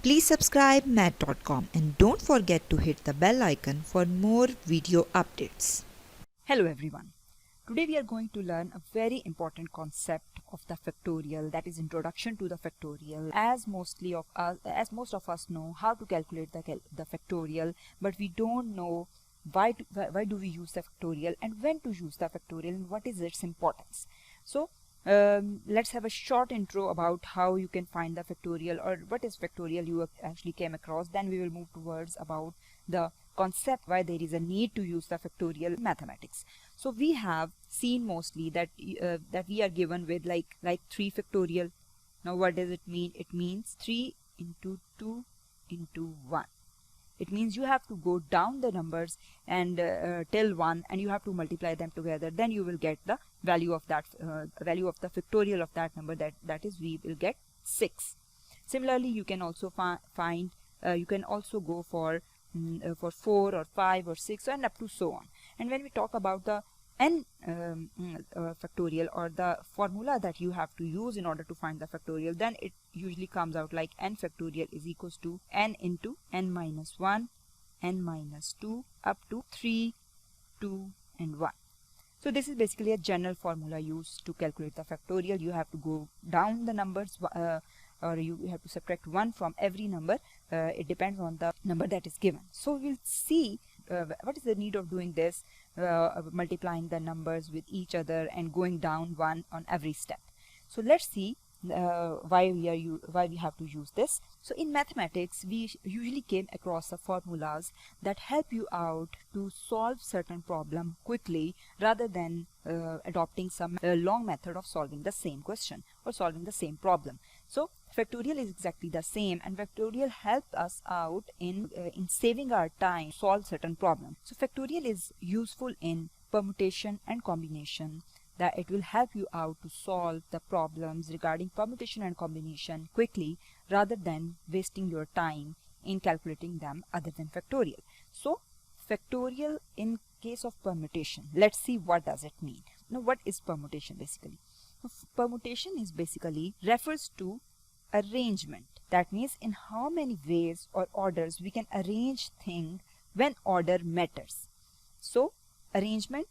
Please subscribe math.com and don't forget to hit the bell icon for more video updates. Hello everyone. Today we are going to learn a very important concept of the factorial, that is introduction to the factorial. As most of us know how to calculate the factorial, but we don't know why do we use the factorial and when to use the factorial and what is its importance. So let's have a short intro about how you can find the factorial or what is factorial you actually came across. Then we will move towards about the concept why there is a need to use the factorial in mathematics. So we have seen mostly that that we are given with like 3 factorial. Now what does it mean? It means 3 into 2 into 1. It means you have to go down the numbers and till 1 and you have to multiply them together, then you will get the value of that value of the factorial of that number, that is we will get 6. Similarly you can also find you can also go for 4 or 5 or 6 and up to so on. And when we talk about the n factorial or the formula that you have to use in order to find the factorial, then it usually comes out like n factorial is equals to n into n minus 1, n minus 2 up to 3, 2 and 1. So this is basically a general formula used to calculate the factorial. You have to go down the numbers or you have to subtract 1 from every number. It depends on the number that is given. So we'll see what is the need of doing this, multiplying the numbers with each other and going down 1 on every step. So let's see why we have to use this. So in mathematics we usually came across the formulas that help you out to solve certain problem quickly rather than adopting some long method of solving the same question or solving the same problem. So factorial is exactly the same, and factorial helps us out in saving our time to solve certain problem. So factorial is useful in permutation and combination, that it will help you out to solve the problems regarding permutation and combination quickly rather than wasting your time in calculating them other than factorial. So factorial in case of permutation, let's see what does it mean. Now what is permutation basically? Permutation is basically refers to arrangement. That means in how many ways or orders we can arrange things when order matters. So arrangement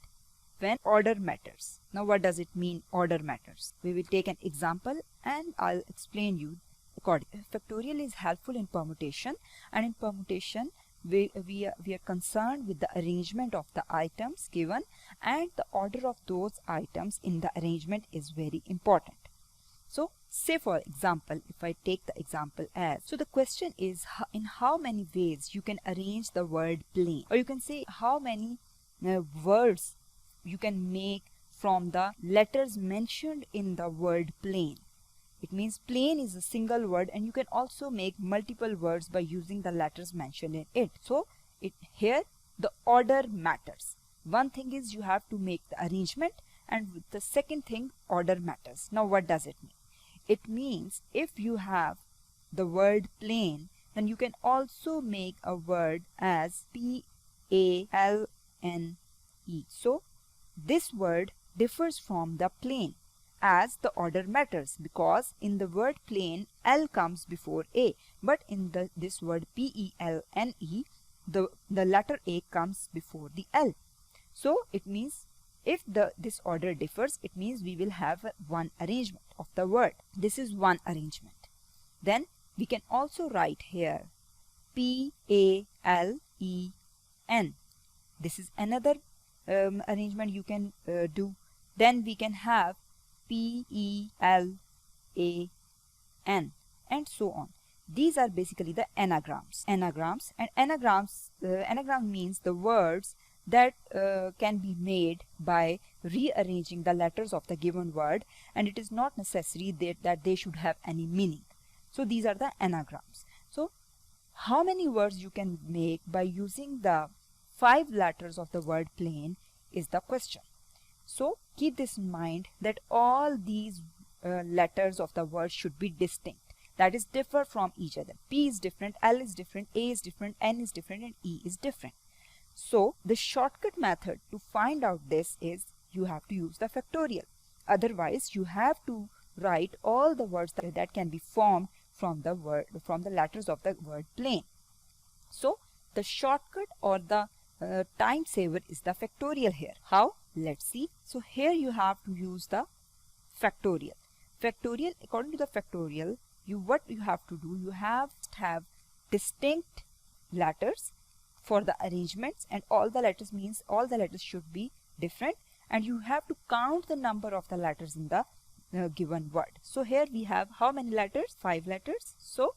when order matters. Now what does it mean order matters? We will take an example and I'll explain you accordingly. Factorial is helpful in permutation, and in permutation we are concerned with the arrangement of the items given, and the order of those items in the arrangement is very important. So say for example, if I take the example as, so the question is in how many ways you can arrange the word plane, or you can say how many words you can make from the letters mentioned in the word plane. It means plane is a single word and you can also make multiple words by using the letters mentioned in it. So here the order matters. One thing is you have to make the arrangement, and the second thing order matters. Now what does it mean? It means if you have the word plane, then you can also make a word as P-A-L-N-E. So this word differs from the plane as the order matters, because in the word plane L comes before A, but in this word P-E-L-N-E the letter A comes before the L. So it means if this order differs, it means we will have one arrangement of the word. This is one arrangement. Then we can also write here P-A-L-E-N. This is another arrangement you can do. Then we can have P-E-L-A-N and so on. These are basically the anagrams. Anagrams anagram means the words that can be made by rearranging the letters of the given word, and it is not necessary that they should have any meaning. So these are the anagrams. So how many words you can make by using the 5 letters of the word plane is the question. So keep this in mind that all these letters of the word should be distinct, that is differ from each other. P is different, L is different, A is different, N is different and E is different. So the shortcut method to find out this is you have to use the factorial. Otherwise you have to write all the words that can be formed from the letters of the word plane. So the shortcut or the time saver is the factorial here. How? Let's see. So here you have to use the factorial. Factorial, according to the factorial, what you have to do, you have distinct letters for the arrangements, and all the letters means all the letters should be different, and you have to count the number of the letters in the given word. So here we have how many letters? 5 letters. So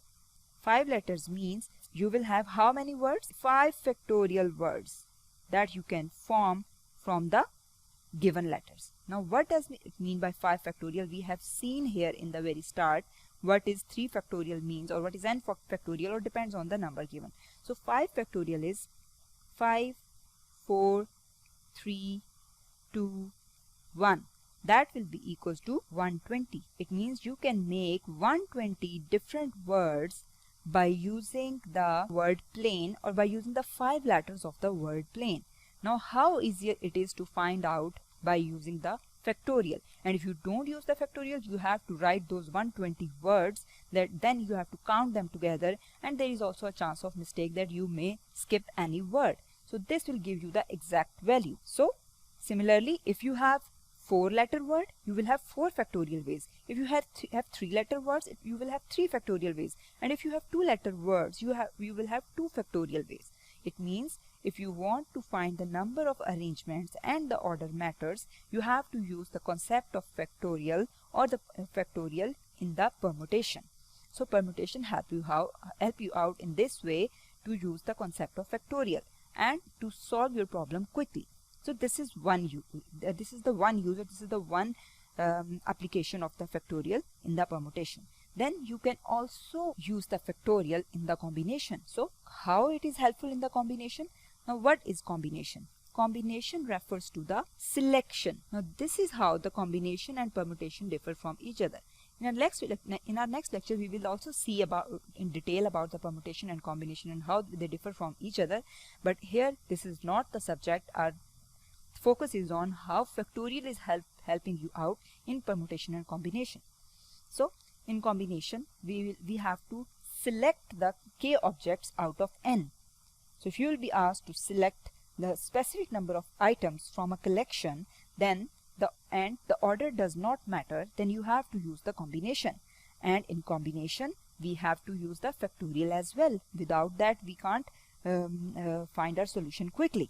5 letters means you will have how many words? 5 factorial words that you can form from the given letters. Now what does it mean by 5 factorial? We have seen here in the very start what is 3 factorial means, or what is n factorial, or depends on the number given. So 5 factorial is 5, 4, 3, 2, 1. That will be equals to 120. It means you can make 120 different words by using the word plane, or by using the 5 letters of the word plane. Now how easy it is to find out by using the factorial. And if you don't use the factorial, you have to write those 120 words, that then you have to count them together, and there is also a chance of mistake that you may skip any word. So this will give you the exact value. So similarly, if you have 4-letter word, you will have 4 factorial ways. If you have 3-letter words, you will have 3 factorial ways. And if you have 2-letter words, you will have 2 factorial ways. It means if you want to find the number of arrangements and the order matters, you have to use the concept of factorial or the factorial in the permutation. So permutation help you out in this way to use the concept of factorial and to solve your problem quickly. So this is one application of the factorial in the permutation. Then you can also use the factorial in the combination. So how it is helpful in the combination? Now what is combination? Combination refers to the selection. Now this is how the combination and permutation differ from each other. In our next lecture, we will also see in detail about the permutation and combination and how they differ from each other. But here this is not the subject. Our focus is on how factorial is helping you out in permutation and combination. So in combination, we have to select the k objects out of n. So if you will be asked to select the specific number of items from a collection, then the order does not matter, then you have to use the combination. And in combination, we have to use the factorial as well. Without that, we can't find our solution quickly.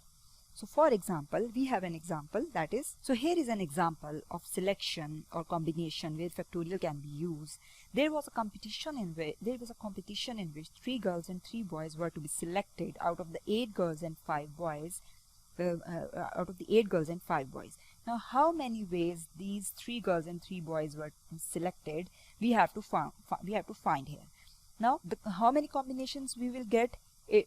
So for example, we have an example, that is, so here is an example of selection or combination where factorial can be used. There was a competition in which 3 girls and 3 boys were to be selected out of the 8 girls and 5 boys. Now how many ways these 3 girls and 3 boys were selected, we have to find here. Now how many combinations we will get here?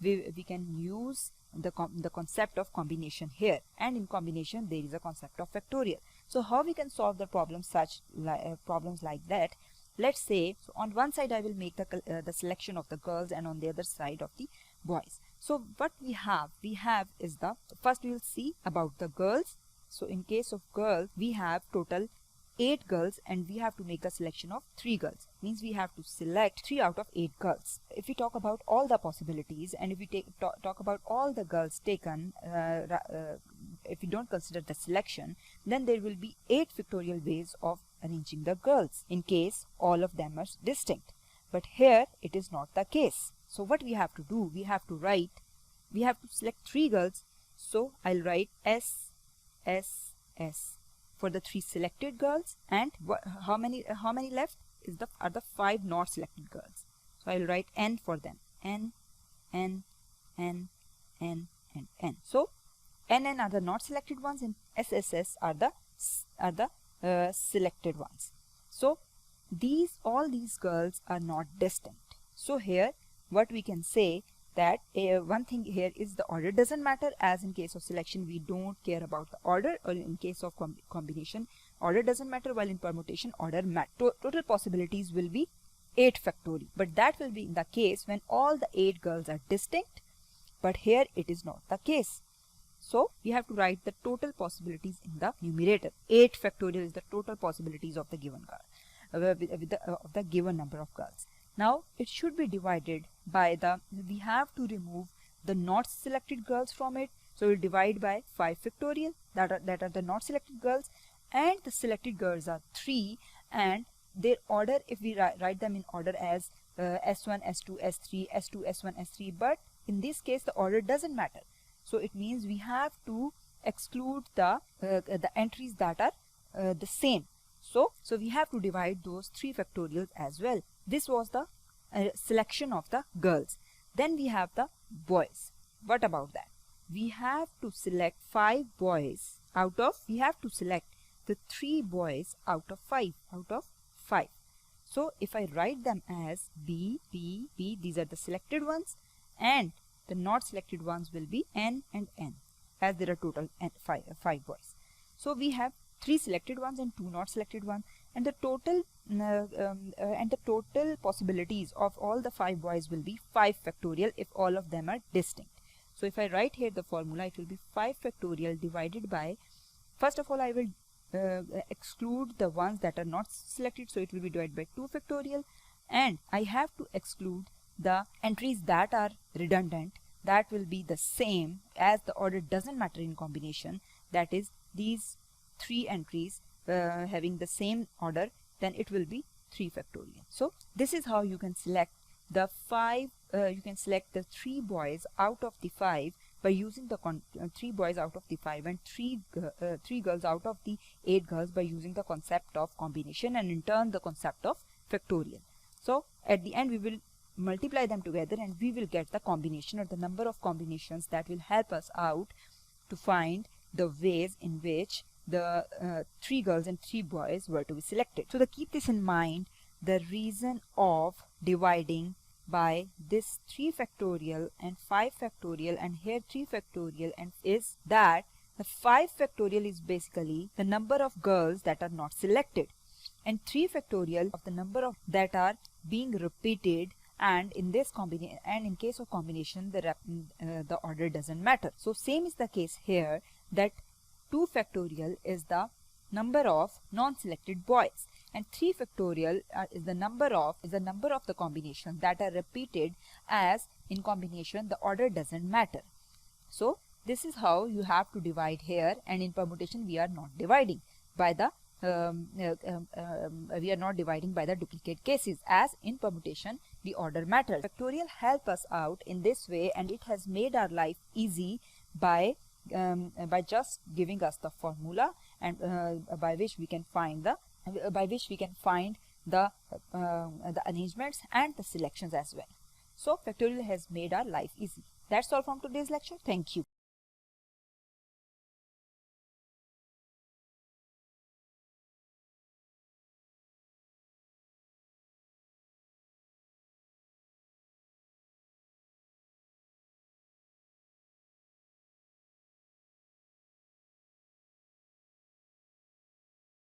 We can use the concept of combination here, and in combination there is a concept of factorial. So how we can solve the problems like that? Let's say, so on one side I will make the selection of the girls, and on the other side of the boys. So what we have is first we will see about the girls. So in case of girls, we have total 8 girls, and we have to make a selection of 3 girls. Means we have to select 3 out of 8 girls. If we talk about all the possibilities, and if we talk about all the girls taken, if we don't consider the selection, then there will be 8 factorial ways of arranging the girls in case all of them are distinct. But here it is not the case. So what we have to do, we have to select 3 girls. So I'll write S, S, S for the 3 selected girls, and how many left are the 5 not selected girls. So I'll write N for them. N, N, N, N, and N. So N, N are the not selected ones, and S, S, S are the selected ones. So all these girls are not distinct. So here what we can say, that one thing here is the order doesn't matter, as in case of selection we don't care about the order, or in case of combination order doesn't matter, while in permutation order matters. Total possibilities will be 8 factorial, but that will be in the case when all the 8 girls are distinct, but here it is not the case. So we have to write the total possibilities in the numerator. 8 factorial is the total possibilities of the given girl. of the given number of girls. Now it should be divided by we have to remove the not selected girls from it. So we'll divide by 5 factorial, that are the not selected girls, and the selected girls are 3, and their order, if we write them in order as S1, S2, S3, S2, S1, S3, but in this case the order doesn't matter. So it means we have to exclude the entries that are the same. So we have to divide those 3 factorials as well. This was the selection of the girls. Then we have the boys. What about that? We have to select 5 boys out of, we have to select the 3 boys out of 5, So if I write them as B, B, B, these are the selected ones, and the not selected ones will be N and N, as there are total 5 boys. So we have 3 selected ones and 2 not selected ones, and the total possibilities of all the 5 boys will be 5 factorial if all of them are distinct. So if I write here the formula, it will be 5 factorial divided by, first of all I will exclude the ones that are not selected, so it will be divided by 2 factorial, and I have to exclude the entries that are redundant, that will be the same, as the order doesn't matter in combination, that is these 3 entries having the same order, then it will be 3 factorial. So this is how you can select the 3 boys out of the 5 by using the 3 boys out of the 5 and 3 girls out of the 8 girls by using the concept of combination, and in turn the concept of factorial. So at the end we will multiply them together and we will get the combination, or the number of combinations that will help us out to find the ways in which the 3 girls and 3 boys were to be selected. So to keep this in mind, the reason of dividing by this 3 factorial and 5 factorial and here 3 factorial and is that the 5 factorial is basically the number of girls that are not selected, and 3 factorial of the number of that are being repeated, and in this combination, and in case of combination the order doesn't matter. So same is the case here, that 2 factorial is the number of non-selected boys, and 3 factorial is the number of the combinations that are repeated, as in combination the order doesn't matter. So this is how you have to divide here, and in permutation we are not dividing by the duplicate cases, as in permutation the order matters. Factorial help us out in this way, and it has made our life easy by just giving us the formula, and by which we can find the arrangements and the selections as well. So factorial has made our life easy. That's all from today's lecture. Thank you.